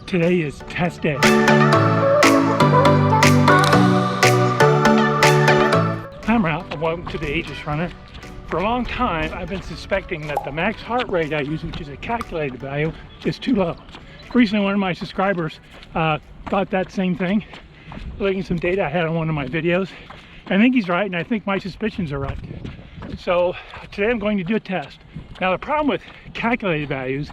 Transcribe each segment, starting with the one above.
Today is test day. I'm Ralph and welcome to the Aegis Runner. For a long time, I've been suspecting that the max heart rate I use, which is a calculated value, is too low. Recently, one of my subscribers thought that same thing, looking at some data I had on one of my videos. I think he's right, and I think my suspicions are right. So today I'm going to do a test. Now, the problem with calculated values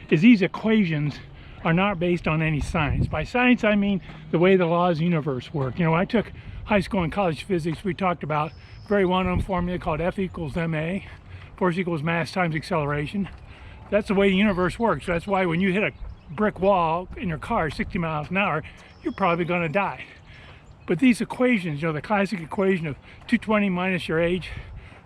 is these equations are not based on any science. By science, I mean the way the laws of the universe work. You know, I took high school and college physics. We talked about a very well-known formula called F equals ma, force equals mass times acceleration. That's the way the universe works. That's why when you hit a brick wall in your car 60 miles an hour, you're probably going to die. But these equations, you know, the classic equation of 220 minus your age,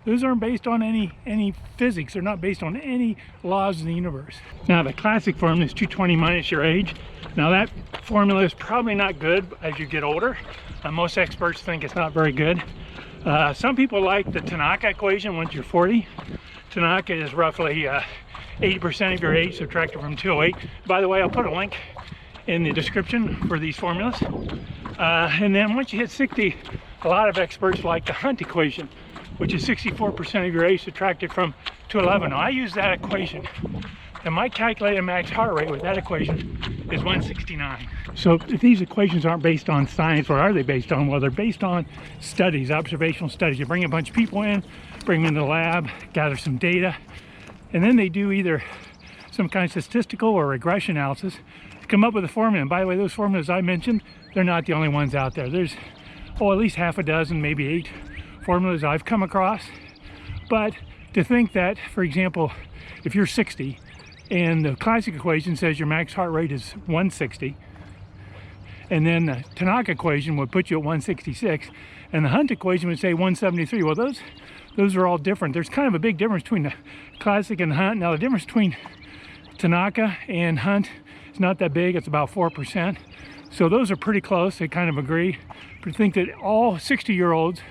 those aren't based on any physics. They're not based on any laws of the universe. Now, the classic formula is 220 minus your age. Now, that formula is probably not good as you get older. Most experts think it's not very good. Some people like the Tanaka equation once you're 40. Tanaka is roughly 80% of your age subtracted from 208. By the way, I'll put a link in the description for these formulas. And then once you hit 60, a lot of experts like the Hunt equation, which is 64% of your age subtracted from 211. Now, I use that equation, and my calculated max heart rate with that equation is 169. So if these equations aren't based on science, what are they based on? Well, they're based on studies, observational studies. You bring a bunch of people in, bring them into the lab, gather some data, and then they do either some kind of statistical or regression analysis to come up with a formula. And by the way, those formulas I mentioned, they're not the only ones out there. There's, at least half a dozen, maybe 8 formulas I've come across. But to think that, for example, if you're 60 and the classic equation says your max heart rate is 160, and then the Tanaka equation would put you at 166, and the Hunt equation would say 173. Well, those are all different. There's kind of a big difference between the classic and the Hunt. Now, the difference between Tanaka and Hunt is not that big. It's about 4%. So those are pretty close. They kind of agree. But to think that all 60-year-olds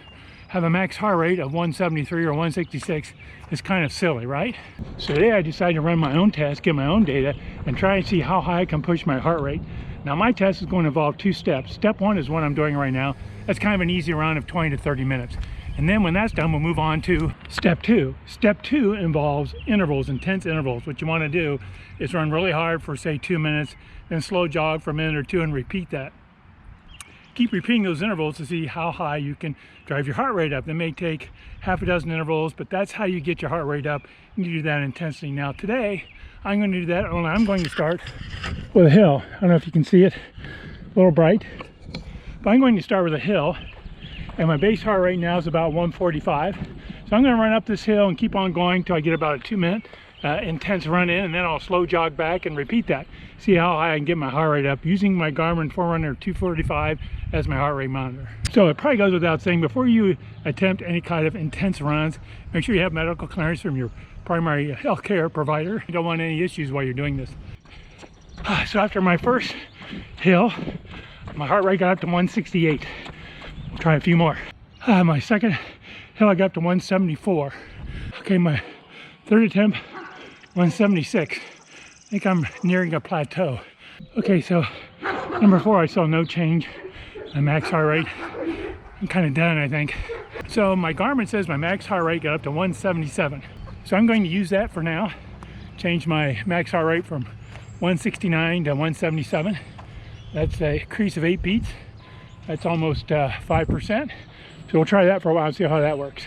have a max heart rate of 173 or 166 is kind of silly, right? So today I decided to run my own test, get my own data, and try and see how high I can push my heart rate. Now, my test is going to involve 2 steps. Step 1 is what I'm doing right now. That's kind of an easy run of 20 to 30 minutes. And then when that's done, we'll move on to step 2. Step 2 involves intervals, intense intervals. What you want to do is run really hard for, say, 2 minutes, then slow jog for a minute or 2 and repeat that. Keep repeating those intervals to see how high you can drive your heart rate up. It may take half a dozen intervals, but that's how you get your heart rate up. You do that intensely. Now today, I'm going to do that, only I'm going to start with a hill. I don't know if you can see it, a little bright. But I'm going to start with a hill, and my base heart rate now is about 145. So I'm going to run up this hill and keep on going until I get about a 2-minute intense run in, and then I'll slow jog back and repeat that. See how high I can get my heart rate up using my Garmin Forerunner 245 as my heart rate monitor. So it probably goes without saying, before you attempt any kind of intense runs, make sure you have medical clearance from your primary healthcare provider. You don't want any issues while you're doing this. So after my first hill, my heart rate got up to 168. I'll try a few more. My second hill, I got up to 174. Okay, my third attempt, 176. I think I'm nearing a plateau. Okay, so number 4, I saw no change in my max heart rate. I'm kind of done, I think. So my Garmin says my max heart rate got up to 177. So I'm going to use that for now. Change my max heart rate from 169 to 177. That's a increase of 8 beats. That's almost 5%. So we'll try that for a while and see how that works.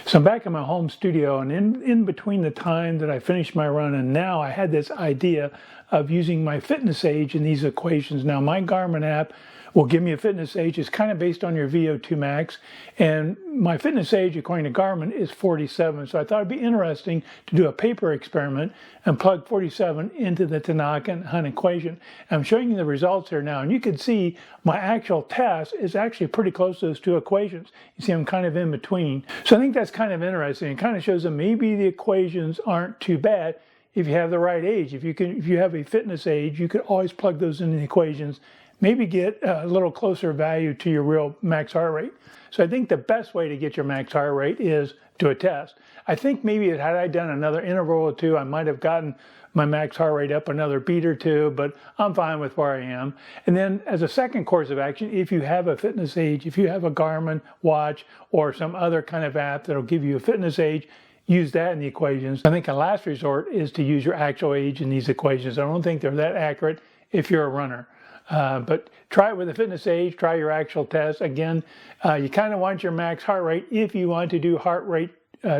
So I'm back in my home studio, and in between the time that I finished my run and now, I had this idea of using my fitness age in these equations. Now, my Garmin app will give me a fitness age. It's kind of based on your VO2 max, and my fitness age, according to Garmin, is 47. So I thought it'd be interesting to do a paper experiment and plug 47 into the Tanaka and Hunt equation. I'm showing you the results here now, and you can see my actual test is actually pretty close to those 2 equations. You see I'm kind of in between. So I think that's kind of interesting. It kind of shows that maybe the equations aren't too bad if you have the right age. If you have a fitness age, you could always plug those into the equations, maybe get a little closer value to your real max heart rate. So I think the best way to get your max heart rate is to a test. I think maybe had I done another interval or two, I might have gotten my max heart rate up another beat or two, but I'm fine with where I am. And then as a second course of action, if you have a fitness age, if you have a Garmin watch or some other kind of app that'll give you a fitness age, use that in the equations. I think a last resort is to use your actual age in these equations. I don't think they're that accurate if you're a runner. But try it with a fitness age, try your actual test. Again, you kind of want your max heart rate if you want to do heart rate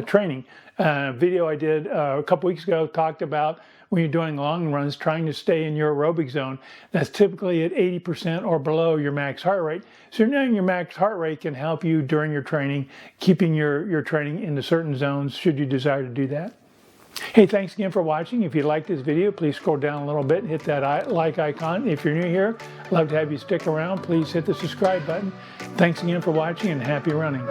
training. Video I did a couple weeks ago talked about when you're doing long runs, trying to stay in your aerobic zone. That's typically at 80% or below your max heart rate. So knowing your max heart rate can help you during your training, keeping your training into certain zones should you desire to do that. Hey, thanks again for watching. If you like this video, please scroll down a little bit and hit that like icon. If you're new here, I'd love to have you stick around. Please hit the subscribe button. Thanks again for watching and happy running.